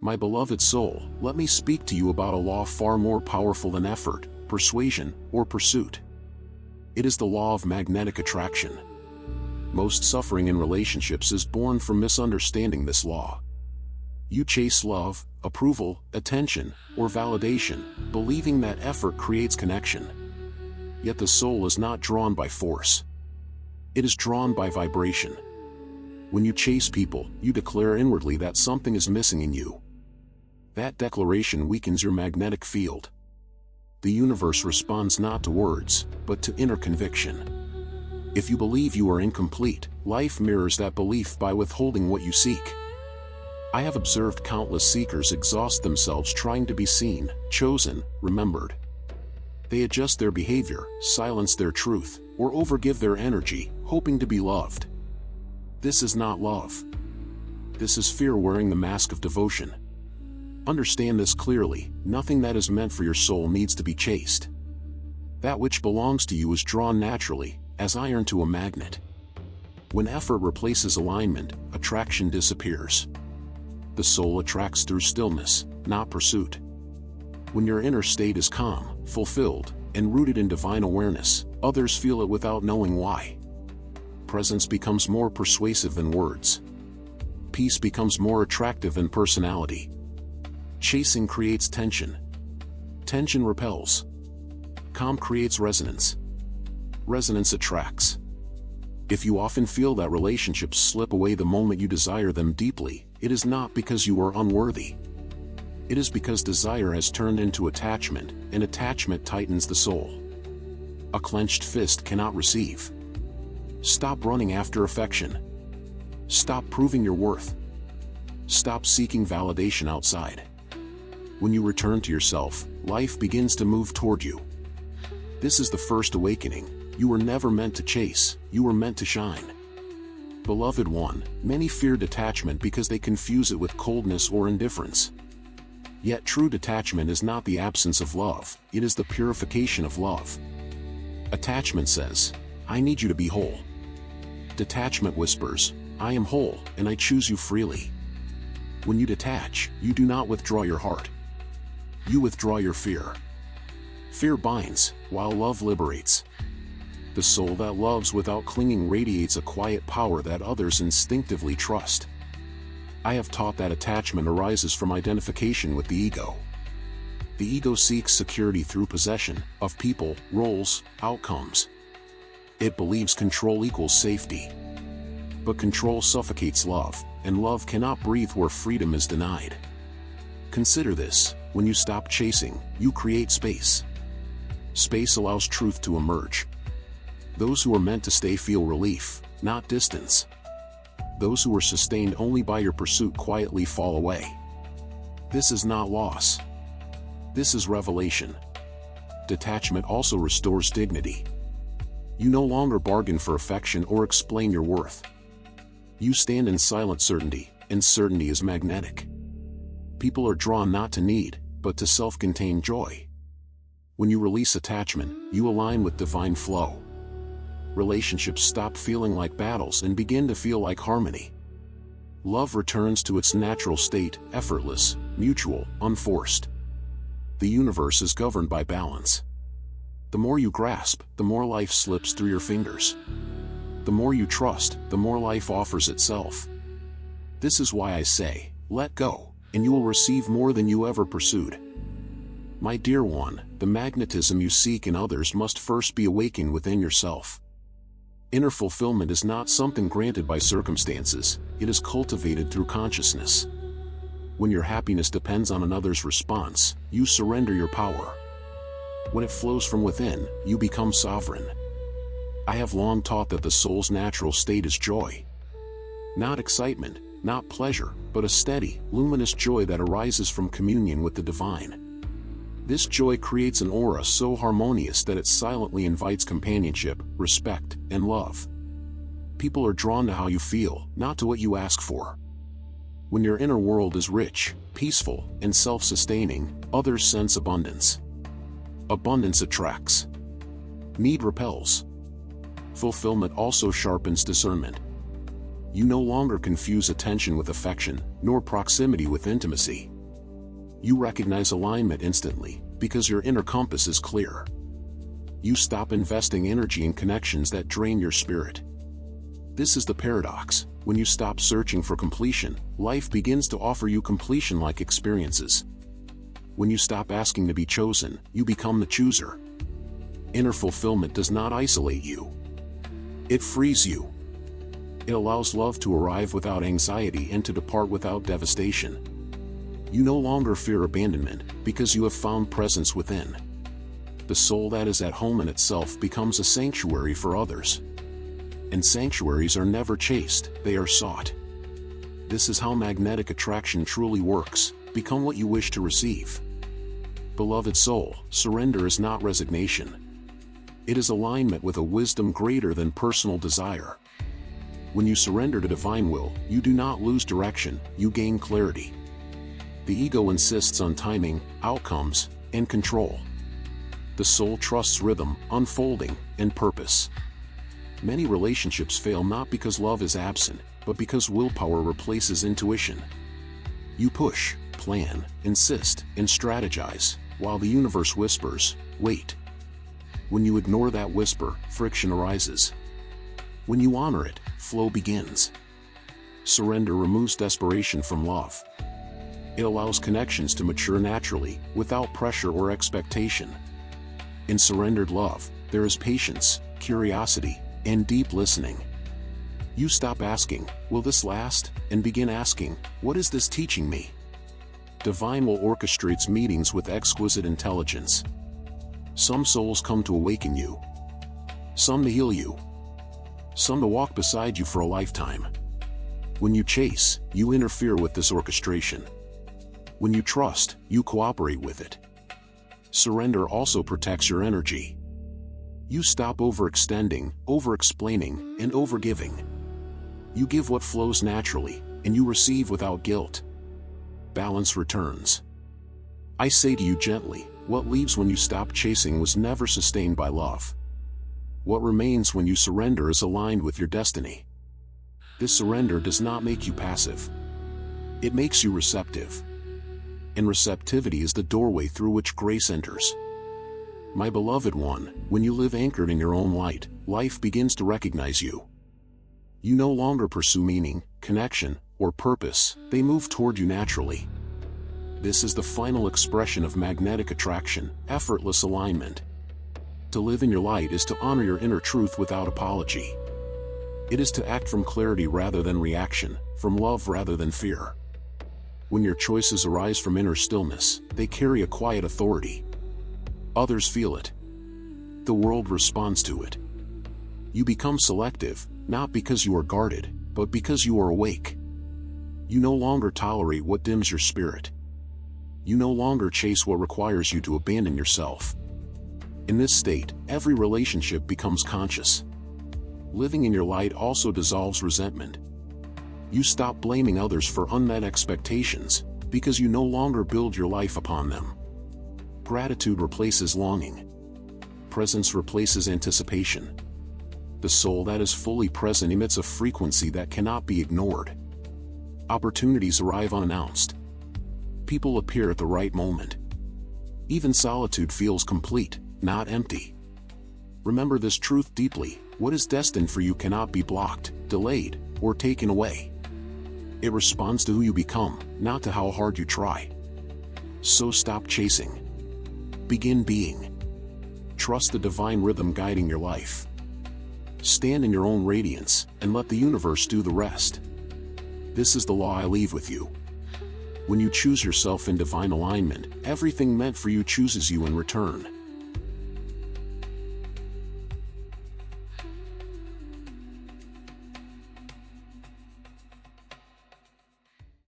My beloved soul, let me speak to you about a law far more powerful than effort, persuasion, or pursuit. It is the law of magnetic attraction. Most suffering in relationships is born from misunderstanding this law. You chase love, approval, attention, or validation, believing that effort creates connection. Yet the soul is not drawn by force. It is drawn by vibration. When you chase people, you declare inwardly that something is missing in you. That declaration weakens your magnetic field. The universe responds not to words, but to inner conviction. If you believe you are incomplete, life mirrors that belief by withholding what you seek. I have observed countless seekers exhaust themselves trying to be seen, chosen, remembered. They adjust their behavior, silence their truth, or overgive their energy, hoping to be loved. This is not love. This is fear wearing the mask of devotion. Understand this clearly: nothing that is meant for your soul needs to be chased. That which belongs to you is drawn naturally, as iron to a magnet. When effort replaces alignment, attraction disappears. The soul attracts through stillness, not pursuit. When your inner state is calm, fulfilled, and rooted in divine awareness, others feel it without knowing why. Presence becomes more persuasive than words. Peace becomes more attractive than personality. Chasing creates tension. Tension repels. Calm creates resonance. Resonance attracts. If you often feel that relationships slip away the moment you desire them deeply, it is not because you are unworthy. It is because desire has turned into attachment, and attachment tightens the soul. A clenched fist cannot receive. Stop running after affection. Stop proving your worth. Stop seeking validation outside. When you return to yourself, life begins to move toward you. This is the first awakening. You were never meant to chase, you were meant to shine. Beloved one, many fear detachment because they confuse it with coldness or indifference. Yet true detachment is not the absence of love, it is the purification of love. Attachment says, I need you to be whole. Detachment whispers, I am whole, and I choose you freely. When you detach, you do not withdraw your heart. You withdraw your fear. Fear binds, while love liberates. The soul that loves without clinging radiates a quiet power that others instinctively trust. I have taught that attachment arises from identification with the ego. The ego seeks security through possession of people, roles, outcomes. It believes control equals safety. But control suffocates love, and love cannot breathe where freedom is denied. Consider this: when you stop chasing, you create space. Space allows truth to emerge. Those who are meant to stay feel relief, not distance. Those who are sustained only by your pursuit quietly fall away. This is not loss. This is revelation. Detachment also restores dignity. You no longer bargain for affection or explain your worth. You stand in silent certainty, and certainty is magnetic. People are drawn not to need, but to self-contained joy. When you release attachment, you align with divine flow. Relationships stop feeling like battles and begin to feel like harmony. Love returns to its natural state, effortless, mutual, unforced. The universe is governed by balance. The more you grasp, the more life slips through your fingers. The more you trust, the more life offers itself. This is why I say, let go, and you will receive more than you ever pursued. My dear one, the magnetism you seek in others must first be awakened within yourself. Inner fulfillment is not something granted by circumstances, it is cultivated through consciousness. When your happiness depends on another's response, you surrender your power. When it flows from within, you become sovereign. I have long taught that the soul's natural state is joy. Not excitement, not pleasure, but a steady, luminous joy that arises from communion with the divine. This joy creates an aura so harmonious that it silently invites companionship, respect, and love. People are drawn to how you feel, not to what you ask for. When your inner world is rich, peaceful, and self-sustaining, others sense abundance. Abundance attracts. Need repels. Fulfillment also sharpens discernment. You no longer confuse attention with affection, nor proximity with intimacy. You recognize alignment instantly, because your inner compass is clear. You stop investing energy in connections that drain your spirit. This is the paradox. When you stop searching for completion, life begins to offer you completion-like experiences. When you stop asking to be chosen, you become the chooser. Inner fulfillment does not isolate you. It frees you. It allows love to arrive without anxiety and to depart without devastation. You no longer fear abandonment, because you have found presence within. The soul that is at home in itself becomes a sanctuary for others. And sanctuaries are never chased, they are sought. This is how magnetic attraction truly works. Become what you wish to receive. Beloved soul, surrender is not resignation. It is alignment with a wisdom greater than personal desire. When you surrender to divine will, you do not lose direction, you gain clarity. The ego insists on timing, outcomes, and control. The soul trusts rhythm, unfolding, and purpose. Many relationships fail not because love is absent, but because willpower replaces intuition. You push, plan, insist, and strategize, while the universe whispers, wait. When you ignore that whisper, friction arises. When you honor it, flow begins. Surrender removes desperation from love. It allows connections to mature naturally, without pressure or expectation. In surrendered love, there is patience, curiosity, and deep listening. You stop asking, will this last, and begin asking, what is this teaching me? Divine will orchestrates meetings with exquisite intelligence. Some souls come to awaken you. Some to heal you. Some to walk beside you for a lifetime. When you chase, you interfere with this orchestration. When you trust, you cooperate with it. Surrender also protects your energy. You stop overextending, over-explaining, and over-giving. You give what flows naturally, and you receive without guilt. Balance returns. I say to you gently, what leaves when you stop chasing was never sustained by love. What remains when you surrender is aligned with your destiny. This surrender does not make you passive. It makes you receptive. And receptivity is the doorway through which grace enters. My beloved one, when you live anchored in your own light, life begins to recognize you. You no longer pursue meaning, connection, or purpose, they move toward you naturally. This is the final expression of magnetic attraction, effortless alignment. To live in your light is to honor your inner truth without apology. It is to act from clarity rather than reaction, from love rather than fear. When your choices arise from inner stillness, they carry a quiet authority. Others feel it. The world responds to it. You become selective, not because you are guarded, but because you are awake. You no longer tolerate what dims your spirit. You no longer chase what requires you to abandon yourself. In this state, every relationship becomes conscious. Living in your light also dissolves resentment. You stop blaming others for unmet expectations, because you no longer build your life upon them. Gratitude replaces longing. Presence replaces anticipation. The soul that is fully present emits a frequency that cannot be ignored. Opportunities arrive unannounced. People appear at the right moment. Even solitude feels complete, not empty. Remember this truth deeply: what is destined for you cannot be blocked, delayed, or taken away. It responds to who you become, not to how hard you try. So stop chasing. Begin being. Trust the divine rhythm guiding your life. Stand in your own radiance, and let the universe do the rest. This is the law I leave with you. When you choose yourself in divine alignment, everything meant for you chooses you in return.